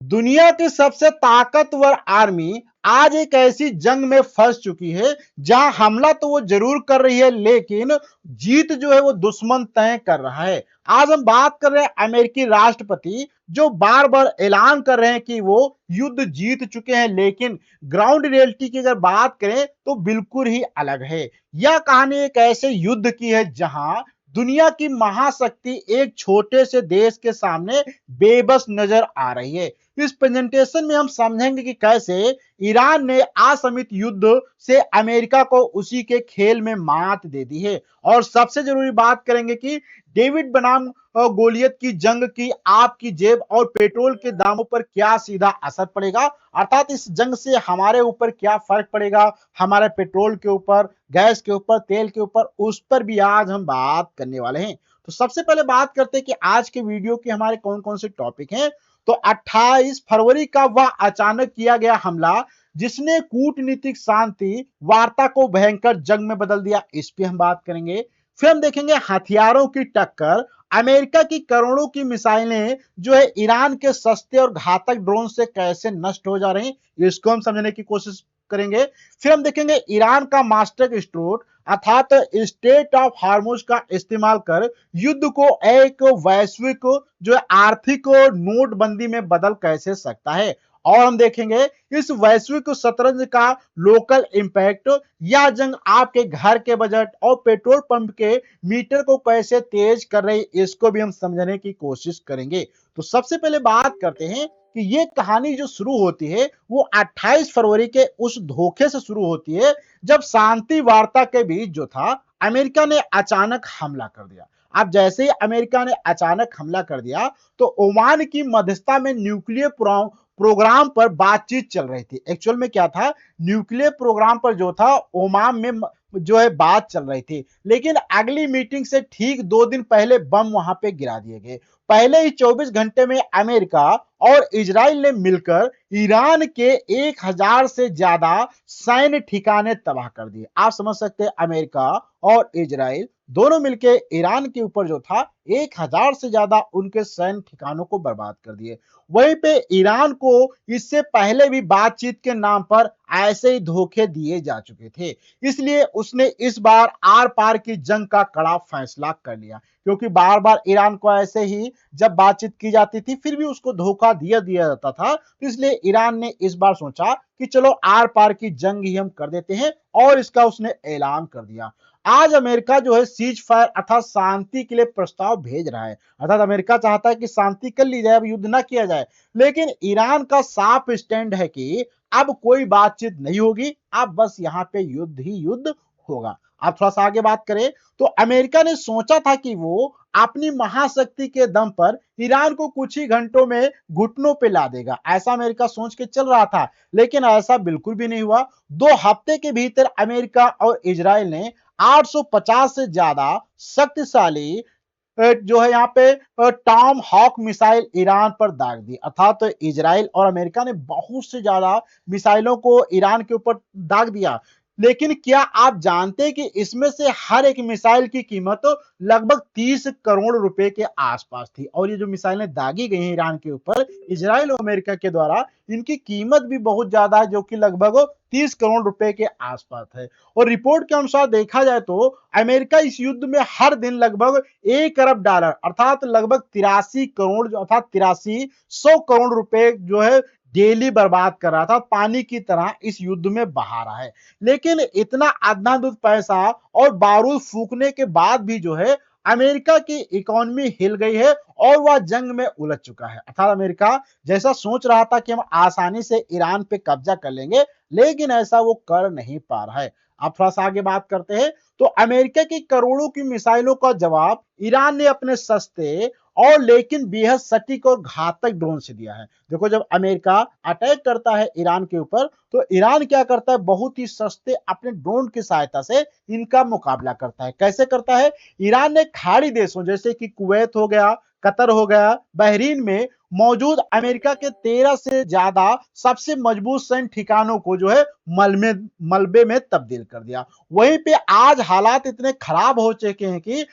दुनिया की सबसे ताकतवर आर्मी आज एक ऐसी जंग में फंस चुकी है जहां हमला तो वो जरूर कर रही है, लेकिन जीत जो है वो दुश्मन तय कर रहा है। आज हम बात कर रहे हैं अमेरिकी राष्ट्रपति जो बार बार ऐलान कर रहे हैं कि वो युद्ध जीत चुके हैं, लेकिन ग्राउंड रियलिटी की अगर बात करें तो बिल्कुल ही अलग है। यह कहानी एक ऐसे युद्ध की है जहां दुनिया की महाशक्ति एक छोटे से देश के सामने बेबस नजर आ रही है। इस प्रेजेंटेशन में हम समझेंगे कि कैसे ईरान ने असमित युद्ध से अमेरिका को उसी के खेल में मात दे दी है, और सबसे जरूरी बात करेंगे कि डेविड बनाम गोलियत की जंग की आपकी जेब और पेट्रोल के दामों पर क्या सीधा असर पड़ेगा, अर्थात इस जंग से हमारे ऊपर क्या फर्क पड़ेगा, हमारे पेट्रोल के ऊपर, गैस के ऊपर, तेल के ऊपर, उस पर भी आज हम बात करने वाले हैं। तो सबसे पहले बात करते हैं कि आज के वीडियो के हमारे कौन कौन से टॉपिक हैं। तो 28 फरवरी का वह अचानक किया गया हमला जिसने कूटनीतिक शांति वार्ता को भयंकर जंग में बदल दिया, इस पे हम बात करेंगे। फिर हम देखेंगे हथियारों की टक्कर, अमेरिका की करोड़ों की मिसाइलें जो है ईरान के सस्ते और घातक ड्रोन से कैसे नष्ट हो जा रही, इसको हम समझने की कोशिश करेंगे। फिर हम देखेंगे ईरान का मास्टर स्ट्रोक अर्थात स्टेट ऑफ हार्मोज का इस्तेमाल कर युद्ध को एक वैश्विक जो है आर्थिक नोटबंदी में बदल कैसे सकता है, और हम देखेंगे इस वैश्विक शतरंज का लोकल इंपैक्ट, यह जंग आपके घर के बजट और पेट्रोल पंप के मीटर को कैसे तेज कर रही, इसको भी हम समझने की कोशिश करेंगे। तो सबसे पहले बात करते हैं कि ये कहानी जो शुरू होती है वो 28 फरवरी के उस धोखे से शुरू होती है जब शांति वार्ता के बीच जो था अमेरिका ने अचानक हमला कर दिया। अब जैसे ही अमेरिका ने अचानक हमला कर दिया तो ओमान की मध्यस्थता में न्यूक्लियर प्रोग्राम पर बातचीत चल रही थी। एक्चुअल में क्या था, न्यूक्लियर प्रोग्राम पर जो था ओमान में जो है बात चल रही थी, लेकिन अगली मीटिंग से ठीक 2 दिन पहले बम वहां पे गिरा दिए गए। पहले ही 24 घंटे में अमेरिका और इजराइल ने मिलकर ईरान के 1000 से ज्यादा सैन्य ठिकाने तबाह कर दिए। आप समझ सकते हैं अमेरिका और इजराइल दोनों मिलकर ईरान के ऊपर जो था 1000 से ज्यादा उनके सैन्य ठिकानों को बर्बाद कर दिए। वहीं पे ईरान को इससे पहले भी बातचीत के नाम पर ऐसे ही धोखे दिए जा चुके थे, इसलिए उसने इस बार आर पार की जंग का कड़ा फैसला कर लिया, क्योंकि बार बार ईरान को ऐसे ही जब बातचीत की जाती थी फिर भी उसको धोखा दिया जाता था। तो इसलिए ईरान ने इस बार सोचा कि चलो आर पार की जंग ही हम कर देते हैं, और इसका उसने ऐलान कर दिया। आज अमेरिका जो है सीज फायर अर्थात शांति के लिए प्रस्ताव भेज रहा है, अर्थात अमेरिका चाहता है कि शांति कर ली जाए, अब युद्ध ना किया जाए, लेकिन ईरान का साफ स्टैंड है कि अब कोई बातचीत नहीं होगी, अब बस यहाँ पे युद्ध ही युद्ध होगा। आप थोड़ा सा आगे बात करें तो अमेरिका ने सोचा था कि वो अपनी महाशक्ति के दम पर ईरान को कुछ ही घंटों में घुटनों पे ला देगा, ऐसा अमेरिका सोच के चल रहा था, लेकिन ऐसा बिल्कुल भी नहीं हुआ। 2 हफ्ते के भीतर अमेरिका और इजराइल ने 850 से ज्यादा शक्तिशाली जो है यहाँ पे टॉम हॉक मिसाइल ईरान पर दाग दी, अर्थात तो इजराइल और अमेरिका ने बहुत से ज्यादा मिसाइलों को ईरान के ऊपर दाग दिया। लेकिन क्या आप जानते हैं कि इसमें से हर एक मिसाइल की कीमत लगभग 30 करोड़ रुपए के आसपास थी, और ये जो मिसाइलें दागी गई हैं ईरान के ऊपर इजराइल और अमेरिका के द्वारा, इनकी कीमत भी बहुत ज्यादा है, जो कि लगभग 30 करोड़ रुपए के आसपास है। और रिपोर्ट के अनुसार देखा जाए तो अमेरिका इस युद्ध में हर दिन लगभग 1 अरब डॉलर अर्थात लगभग 83 करोड़ अर्थात 8300 करोड़ रुपए जो है डेली बर्बाद कर रहा था, पानी की तरह इस युद्ध में बहा रहा है। लेकिन इतना अंधाधुंध पैसा और बारूद फूकने के बाद भी जो है अमेरिका की इकोनॉमी हिल गई है और वह जंग में उलझ चुका है। अर्थात अमेरिका जैसा सोच रहा था कि हम आसानी से ईरान पे कब्जा कर लेंगे, लेकिन ऐसा वो कर नहीं पा रहा है। अब थोड़ा सा आगे बात करते हैं तो अमेरिका की करोड़ों की मिसाइलों का जवाब ईरान ने अपने सस्ते और लेकिन बेहद सटीक और घातक ड्रोन से दिया है। देखो, जब अमेरिका अटैक करता है ईरान के ऊपर तो ईरान क्या करता है, बहुत ही सस्ते अपने ड्रोन की सहायता से इनका मुकाबला करता है। कैसे करता है, ईरान ने खाड़ी देशों जैसे कि कुवैत हो गया, कतर हो गया, बहरीन में मौजूद अमेरिका के 13 से ज्यादा सबसे मजबूत सैन्य ठिकानों को जो है मलबे में तब्दील कर दिया। वहीं पे आज हालात इतने खराब हो चुके हैं कि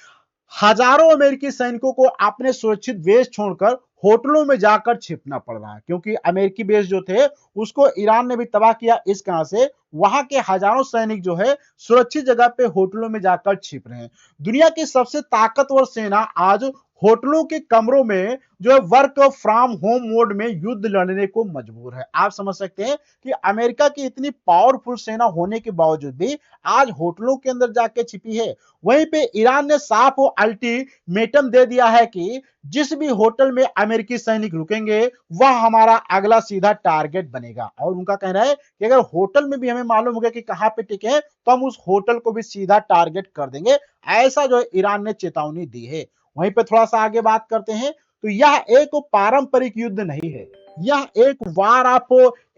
हजारों अमेरिकी सैनिकों को अपने सुरक्षित वेश छोड़कर होटलों में जाकर छिपना पड़ रहा है, क्योंकि अमेरिकी बेस जो थे उसको ईरान ने भी तबाह किया। इस कारण से वहां के हजारों सैनिक जो है सुरक्षित जगह पे होटलों में जाकर छिप रहे हैं। दुनिया की सबसे ताकतवर सेना आज होटलों के कमरों में जो है वर्क फ्रॉम होम मोड में युद्ध लड़ने को मजबूर है। आप समझ सकते हैं कि अमेरिका की इतनी पावरफुल सेना होने के बावजूद भी आज होटलों के अंदर जाके छिपी है। वहीं पे ईरान ने साफ और अल्टीमेटम दे दिया है कि जिस भी होटल में अमेरिकी सैनिक रुकेंगे वह हमारा अगला सीधा टारगेट बनेगा। और उनका कहना है कि अगर होटल में भी हमें मालूम हो गया कि कहां पे टिके हैं तो हम उस होटल को भी सीधा टारगेट कर देंगे। ऐसा जो है ईरान ने चेतावनी दी है। वहीं पे थोड़ा सा आगे बात करते हैं तो यह एक पारंपरिक युद्ध नहीं है, यह एक वार ऑफ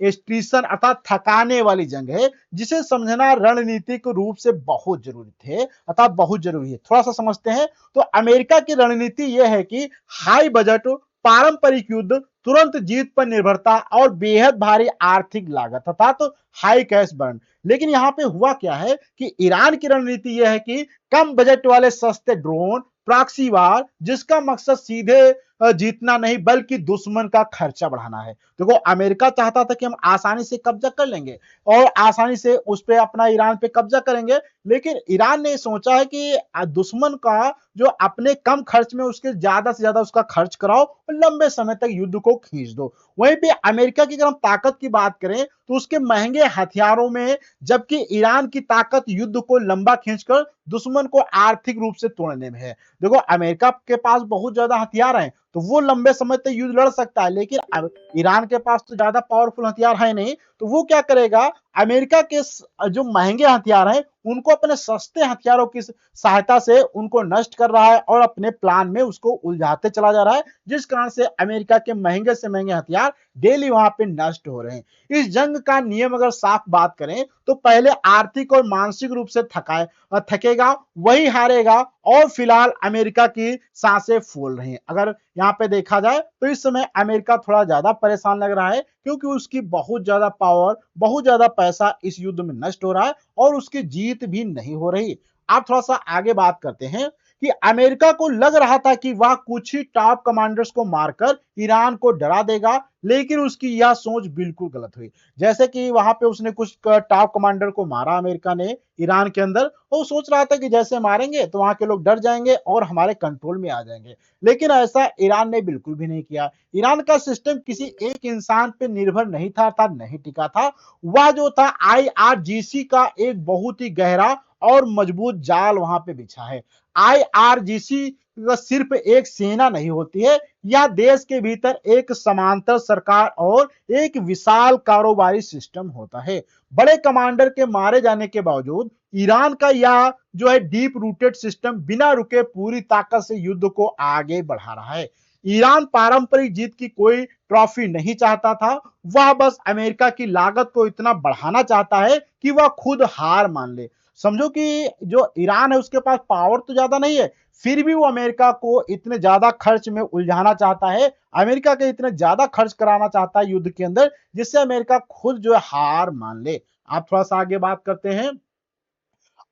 एस्ट्रीशन अर्थात थकाने वाली जंग है, जिसे समझना रणनीतिक रूप से बहुत जरूरी थे अर्थात बहुत जरूरी है। थोड़ा सा समझते हैं तो अमेरिका की रणनीति यह है कि हाई बजट, पारंपरिक युद्ध, तुरंत जीत पर निर्भरता और बेहद भारी आर्थिक लागत अर्थात तो हाई कैश बर्न। लेकिन यहां पे हुआ क्या है कि ईरान की रणनीति यह है कि कम बजट वाले सस्ते ड्रोन, प्रॉक्सी वार, जिसका मकसद सीधे जीतना नहीं बल्कि दुश्मन का खर्चा बढ़ाना है। देखो अमेरिका चाहता था कि हम आसानी से कब्जा कर लेंगे और आसानी से उस पे अपना ईरान पे कब्जा करेंगे, लेकिन ईरान ने सोचा है कि दुश्मन का जो अपने कम खर्च में उसके ज्यादा से ज्यादा उसका खर्च कराओ और लंबे समय तक युद्ध को खींच दो। वहीं पे अमेरिका की अगर हम ताकत की बात करें तो उसके महंगे हथियारों में, जबकि ईरान की ताकत युद्ध को लंबा खींचकर दुश्मन को आर्थिक रूप से तोड़ने में है। देखो अमेरिका के पास बहुत ज्यादा हथियार हैं तो वो लंबे समय तक युद्ध लड़ सकता है, लेकिन ईरान के पास तो ज्यादा पावरफुल हथियार है नहीं, तो वो क्या करेगा, अमेरिका के जो महंगे हथियार हैं उनको अपने सस्ते हथियारों की सहायता से उनको नष्ट कर रहा है और अपने प्लान में उसको उलझाते चला जा रहा है, जिस कारण से अमेरिका के महंगे से महंगे हथियार डेली वहां पे नष्ट हो रहे हैं। इस जंग का नियम अगर साफ बात करें तो पहले आर्थिक और मानसिक रूप से थकेगा वही हारेगा, और फिलहाल अमेरिका की सांसें फूल रही हैं। अगर यहाँ पे देखा जाए तो इस समय अमेरिका थोड़ा ज्यादा परेशान लग रहा है, क्योंकि उसकी बहुत ज्यादा पावर, बहुत ज्यादा पैसा इस युद्ध में नष्ट हो रहा है और उसकी जीत भी नहीं हो रही। आप थोड़ा सा आगे बात करते हैं कि अमेरिका को लग रहा था कि वह कुछ ही टॉप कमांडर्स को मारकर ईरान को डरा देगा, लेकिन उसकी यह सोच बिल्कुल गलत हुई। जैसे कि वहां पे उसने कुछ टॉप कमांडर को मारा अमेरिका ने ईरान के अंदर, वो सोच रहा था कि जैसे मारेंगे तो वहां के लोग डर जाएंगे और हमारे कंट्रोल में आ जाएंगे, लेकिन ऐसा ईरान ने बिल्कुल भी नहीं किया। ईरान का सिस्टम किसी एक इंसान पे निर्भर नहीं था, नहीं टिका था। वह जो था आईआरजीसी का एक बहुत ही गहरा और मजबूत जाल वहां पे बिछा है। आईआरजीसी सिर्फ एक सेना नहीं होती है, यह देश के भीतर एक समांतर सरकार और एक विशाल कारोबारी सिस्टम होता है। बड़े कमांडर के मारे जाने के बावजूद ईरान का यह जो है डीप रूटेड सिस्टम बिना रुके पूरी ताकत से युद्ध को आगे बढ़ा रहा है। ईरान पारंपरिक जीत की कोई ट्रॉफी नहीं चाहता था, वह बस अमेरिका की लागत को इतना बढ़ाना चाहता है कि वह खुद हार मान ले। समझो कि जो ईरान है उसके पास पावर तो ज्यादा नहीं है, फिर भी वो अमेरिका को इतने ज्यादा खर्च में उलझाना चाहता है, अमेरिका के इतने ज्यादा खर्च कराना चाहता है युद्ध के अंदर, जिससे अमेरिका खुद जो है हार मान ले। आप थोड़ा सा आगे बात करते हैं।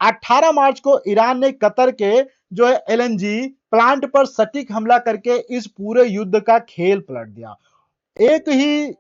18 मार्च को ईरान ने कतर के जो है एलएनजी प्लांट पर सटीक हमला करके इस पूरे युद्ध का खेल पलट दिया। एक ही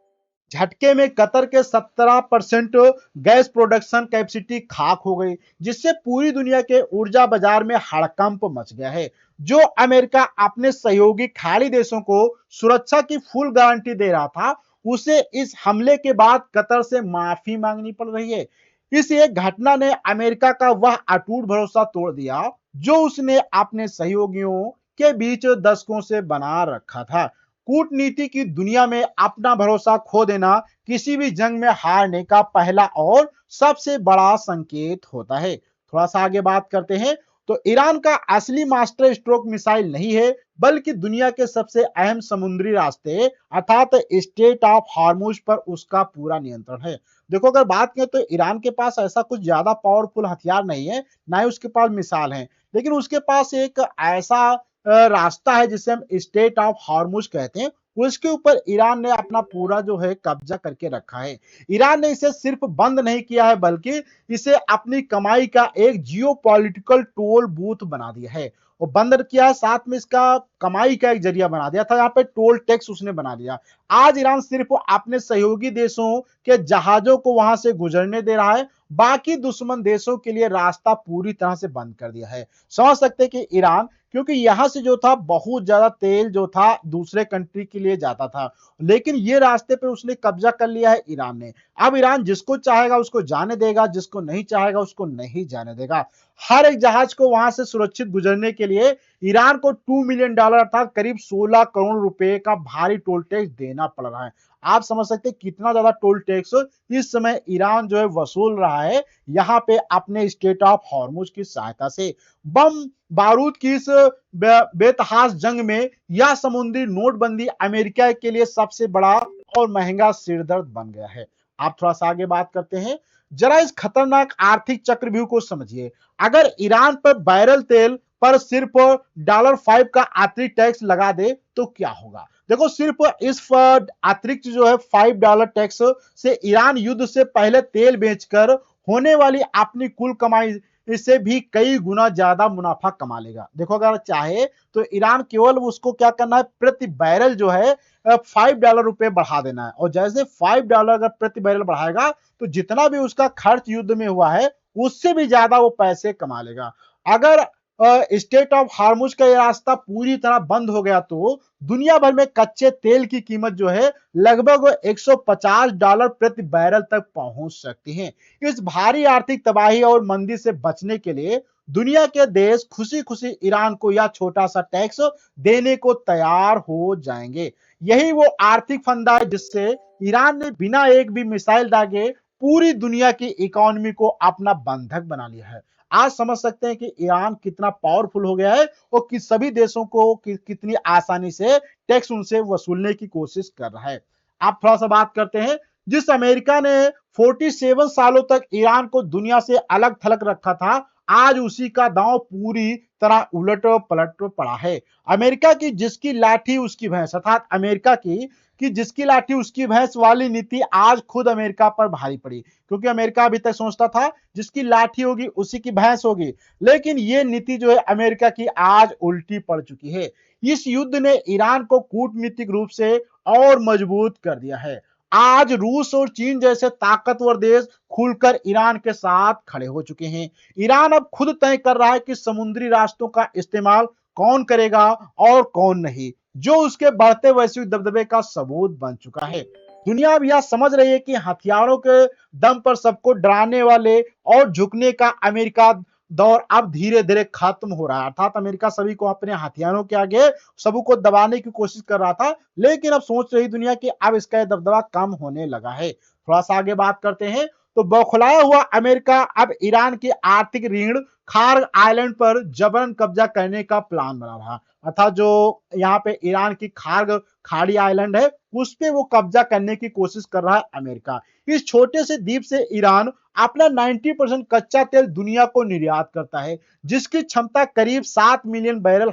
झटके में कतर के 17% गैस प्रोडक्शन कैपेसिटी खाक हो गई, जिससे पूरी दुनिया के ऊर्जा बाजार में हड़कंप मच गया है। जो अमेरिका अपने सहयोगी खाड़ी देशों को सुरक्षा की फुल गारंटी दे रहा था, उसे इस हमले के बाद कतर से माफी मांगनी पड़ रही है। इस एक घटना ने अमेरिका का वह अटूट भरोसा तोड़ दिया जो उसने अपने सहयोगियों के बीच दशकों से बना रखा था। कूटनीति की दुनिया में अपना भरोसा खो देना किसी भी जंग में हारने का पहला और सबसे बड़ा संकेत होता है। थोड़ा सा आगे बात करते हैं तो ईरान का असली मास्टर स्ट्रोक मिसाइल नहीं है, बल्कि दुनिया के सबसे अहम समुद्री रास्ते अर्थात स्टेट ऑफ हार्मुज पर उसका पूरा नियंत्रण है। देखो अगर बात करें तो ईरान के पास ऐसा कुछ ज्यादा पावरफुल हथियार नहीं है, ना ही उसके पास मिसाइल है, लेकिन उसके पास एक ऐसा रास्ता है जिसे हम स्टेट ऑफ हार्मुज कहते हैं, उसके ऊपर ईरान ने अपना पूरा जो है कब्जा करके रखा है। ईरान ने इसे सिर्फ बंद नहीं किया है, बल्कि इसे अपनी कमाई का एक जियो पॉलिटिकल टोल बूथ बना दिया है। वो बंद किया, साथ में इसका कमाई का एक जरिया बना दिया था। यहाँ पे टोल टैक्स उसने बना दिया। आज ईरान सिर्फ अपने सहयोगी देशों के जहाजों को वहां से गुजरने दे रहा है, बाकी दुश्मन देशों के लिए रास्ता पूरी तरह से बंद कर दिया है। समझ सकते हैं कि ईरान, क्योंकि यहां से जो था बहुत ज्यादा तेल जो था दूसरे कंट्री के लिए जाता था, लेकिन ये रास्ते पे उसने कब्जा कर लिया है ईरान ने। अब ईरान जिसको चाहेगा उसको जाने देगा, जिसको नहीं चाहेगा उसको नहीं जाने देगा। हर एक जहाज को वहां से सुरक्षित गुजरने के लिए ईरान को $2 मिलियन अर्थात करीब 16 करोड़ रुपए का भारी टोल टैक्स देना पड़ रहा है। आप समझ सकते हैं कितना ज्यादा टोल टैक्स इस समय ईरान जो है वसूल रहा है यहाँ पे अपने स्टेट ऑफ हॉर्मुज की सहायता से। बम बारूद की इस बेतहास जंग में यह समुद्री नोटबंदी अमेरिका के लिए सबसे बड़ा और महंगा सिरदर्द बन गया है। आप थोड़ा सा आगे बात करते हैं, जरा इस खतरनाक आर्थिक चक्रव्यूह को समझिए। अगर ईरान पर बैरल तेल पर सिर्फ $5 का अतिरिक्त टैक्स लगा दे तो क्या होगा। देखो, सिर्फ इस अतिरिक्त जो है $5 टैक्स से ईरान युद्ध से पहले तेल बेचकर होने वाली अपनी कुल कमाई इससे भी कई गुना ज्यादा मुनाफा कमा लेगा। देखो, अगर चाहे तो ईरान केवल उसको क्या करना है, प्रति बैरल जो है $5 बढ़ा देना है, और जैसे $5 अगर प्रति बैरल बढ़ाएगा तो जितना भी उसका खर्च युद्ध में हुआ है उससे भी ज्यादा वो पैसे कमा लेगा। अगर स्टेट ऑफ हार्मुज का यह रास्ता पूरी तरह बंद हो गया तो दुनिया भर में कच्चे तेल की कीमत जो है लगभग $150 प्रति बैरल तक पहुंच सकती है। इस भारी आर्थिक तबाही और मंदी से बचने के लिए दुनिया के देश खुशी खुशी ईरान को यह छोटा सा टैक्स देने को तैयार हो जाएंगे। यही वो आर्थिक फंदा है जिससे ईरान ने बिना एक भी मिसाइल दागे पूरी दुनिया की इकोनॉमी को अपना बंधक बना लिया है। आज समझ सकते हैं कि ईरान कितना पावरफुल हो गया है और कि सभी देशों को कितनी आसानी से टैक्स उनसे वसूलने की कोशिश कर रहा है। आप थोड़ा सा बात करते हैं, जिस अमेरिका ने 47 सालों तक ईरान को दुनिया से अलग थलग रखा था, आज उसी का दांव पूरी तरह उलट पलट पड़ा है। अमेरिका की जिसकी लाठी उसकी भैंस, अर्थात अमेरिका की जिसकी लाठी उसकी भैंस वाली नीति आज खुद अमेरिका पर भारी पड़ी, क्योंकि अमेरिका अभी तक सोचता था जिसकी लाठी होगी उसी की भैंस होगी, लेकिन ये नीति जो है अमेरिका की आज उल्टी पड़ चुकी है। इस युद्ध ने ईरान को कूटनीतिक रूप से और मजबूत कर दिया है। आज रूस और चीन जैसे ताकतवर देश खुलकर ईरान के साथ खड़े हो चुके हैं। ईरान अब खुद तय कर रहा है कि समुद्री रास्तों का इस्तेमाल कौन करेगा और कौन नहीं, जो उसके बढ़ते वैश्विक दबदबे का सबूत बन चुका है। दुनिया अब यह समझ रही है कि हथियारों के दम पर सबको डराने वाले और झुकने का अमेरिका दौर अब धीरे धीरे खत्म हो रहा है। अर्थात अमेरिका सभी को अपने हथियारों के आगे सबको दबाने की कोशिश कर रहा था, लेकिन अब सोच रही दुनिया कि अब इसका दबदबा कम होने लगा है। थोड़ा सा आगे बात करते हैं, तो बौखलाया हुआ अमेरिका अब ईरान की आर्थिक ऋण खार आइलैंड पर जबरन कब्जा करने का प्लान बना रहा, अर्थात जो यहाँ पे ईरान की खाड़ी आइलैंड है उस पे वो कब्जा करने की कोशिश कर रहा है अमेरिका। इस छोटे से द्वीप से ईरान अपना 90% कच्चा तेल दुनिया को निर्यात करता है, जिसकी क्षमता करीब 7 मिलियन बैरल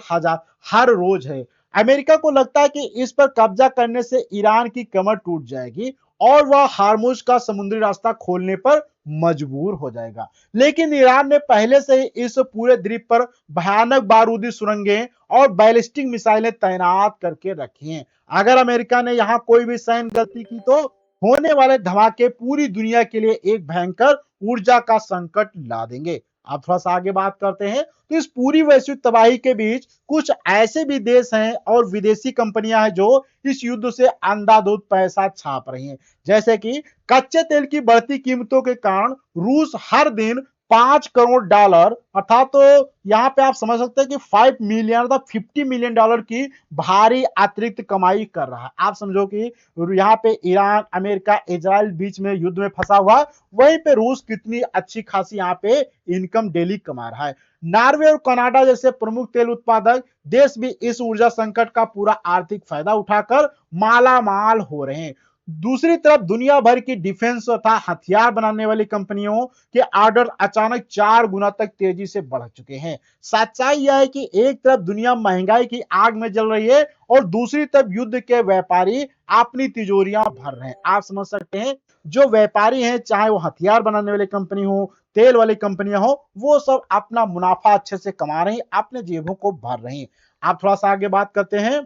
हर रोज है। अमेरिका को लगता है कि इस पर कब्जा करने से ईरान की कमर टूट जाएगी और वह हार्मुज का समुद्री रास्ता खोलने पर मजबूर हो जाएगा। लेकिन ईरान ने पहले से ही इस पूरे द्वीप पर भयानक बारूदी सुरंगें और बैलिस्टिक मिसाइलें तैनात करके रखी हैं। अगर अमेरिका ने यहां कोई भी सैन्य गलती की तो होने वाले धमाके पूरी दुनिया के लिए एक भयंकर ऊर्जा का संकट ला देंगे। आप थोड़ा सा आगे बात करते हैं, तो इस पूरी वैश्विक तबाही के बीच कुछ ऐसे भी देश हैं और विदेशी कंपनियां हैं जो इस युद्ध से अंधाधुंध पैसा छाप रही हैं। जैसे कि कच्चे तेल की बढ़ती कीमतों के कारण रूस हर दिन $5 करोड़, अर्थात तो यहाँ पे आप समझ सकते हैं कि 5 मिलियन अर्थात $50 मिलियन की भारी अतिरिक्त कमाई कर रहा है। आप समझो कि यहाँ पे ईरान, अमेरिका, इजराइल बीच में युद्ध में फंसा हुआ, वहीं पे रूस कितनी अच्छी खासी यहाँ पे इनकम डेली कमा रहा है। नॉर्वे और कनाडा जैसे प्रमुख तेल उत्पादक देश भी इस ऊर्जा संकट का पूरा आर्थिक फायदा उठाकर माला माल हो रहे हैं। दूसरी तरफ दुनिया भर की डिफेंस तथा हथियार बनाने वाली कंपनियों के ऑर्डर अचानक 4 गुना तक तेजी से बढ़ चुके हैं। सच्चाई यह है कि एक तरफ दुनिया महंगाई की आग में जल रही है और दूसरी तरफ युद्ध के व्यापारी अपनी तिजोरियां भर रहे हैं। आप समझ सकते हैं, जो व्यापारी हैं, चाहे वो हथियार बनाने वाली कंपनी हो, तेल वाली कंपनियां हो, वो सब अपना मुनाफा अच्छे से कमा रही, अपने जेबों को भर रही। आप थोड़ा सा आगे बात करते हैं।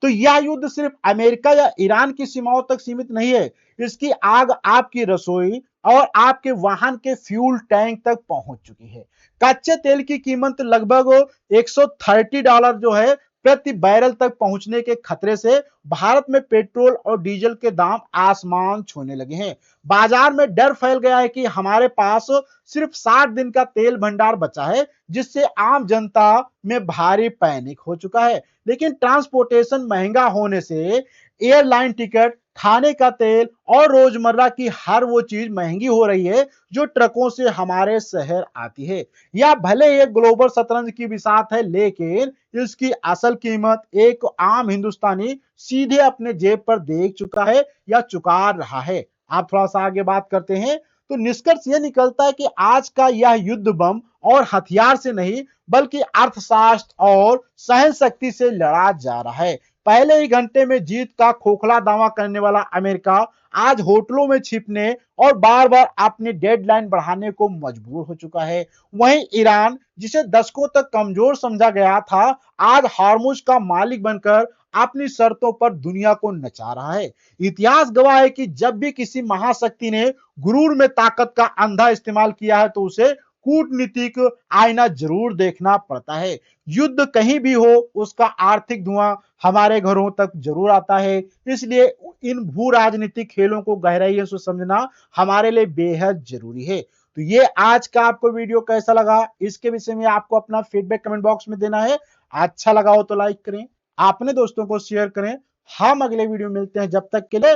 तो यह युद्ध सिर्फ अमेरिका या ईरान की सीमाओं तक सीमित नहीं है, इसकी आग आपकी रसोई और आपके वाहन के फ्यूल टैंक तक पहुंच चुकी है। कच्चे तेल की कीमत लगभग $130 जो है प्रति बैरल तक पहुंचने के खतरे से भारत में पेट्रोल और डीजल के दाम आसमान छूने लगे हैं। बाजार में डर फैल गया है कि हमारे पास सिर्फ 60 दिन का तेल भंडार बचा है, जिससे आम जनता में भारी पैनिक हो चुका है। लेकिन ट्रांसपोर्टेशन महंगा होने से एयरलाइन टिकट, खाने का तेल और रोजमर्रा की हर वो चीज महंगी हो रही है जो ट्रकों से हमारे शहर आती है। यह भले ही एक ग्लोबल शतरंज की बिसात है, लेकिन इसकी असल कीमत एक आम हिंदुस्तानी सीधे अपने जेब पर देख चुका है या चुका रहा है। आप थोड़ा सा आगे बात करते हैं। तो निष्कर्ष यह निकलता है कि आज का यह युद्ध बम और हथियार से नहीं, बल्कि अर्थशास्त्र और सहन शक्ति से लड़ा जा रहा है। पहले ही घंटे में जीत का खोखला दावा करने वाला अमेरिका आज होटलों में छिपने और बार बार अपनी डेडलाइन बढ़ाने को मजबूर हो चुका है। वहीं ईरान, जिसे दशकों तक कमजोर समझा गया था, आज हार्मुज का मालिक बनकर अपनी शर्तों पर दुनिया को नचा रहा है। इतिहास गवाह है कि जब भी किसी महाशक्ति ने गुरूर में ताकत का अंधा इस्तेमाल किया है, तो उसे कूटनीतिक आईना जरूर देखना पड़ता है। युद्ध कहीं भी हो, उसका आर्थिक धुआं हमारे घरों तक जरूर आता है। इसलिए इन भू राजनीतिक खेलों को गहराई से समझना हमारे लिए बेहद जरूरी है। तो ये आज का आपको वीडियो कैसा लगा, इसके विषय में आपको अपना फीडबैक कमेंट बॉक्स में देना है। अच्छा लगा हो तो लाइक करें, अपने दोस्तों को शेयर करें। हम अगले वीडियो मिलते हैं, जब तक के लिए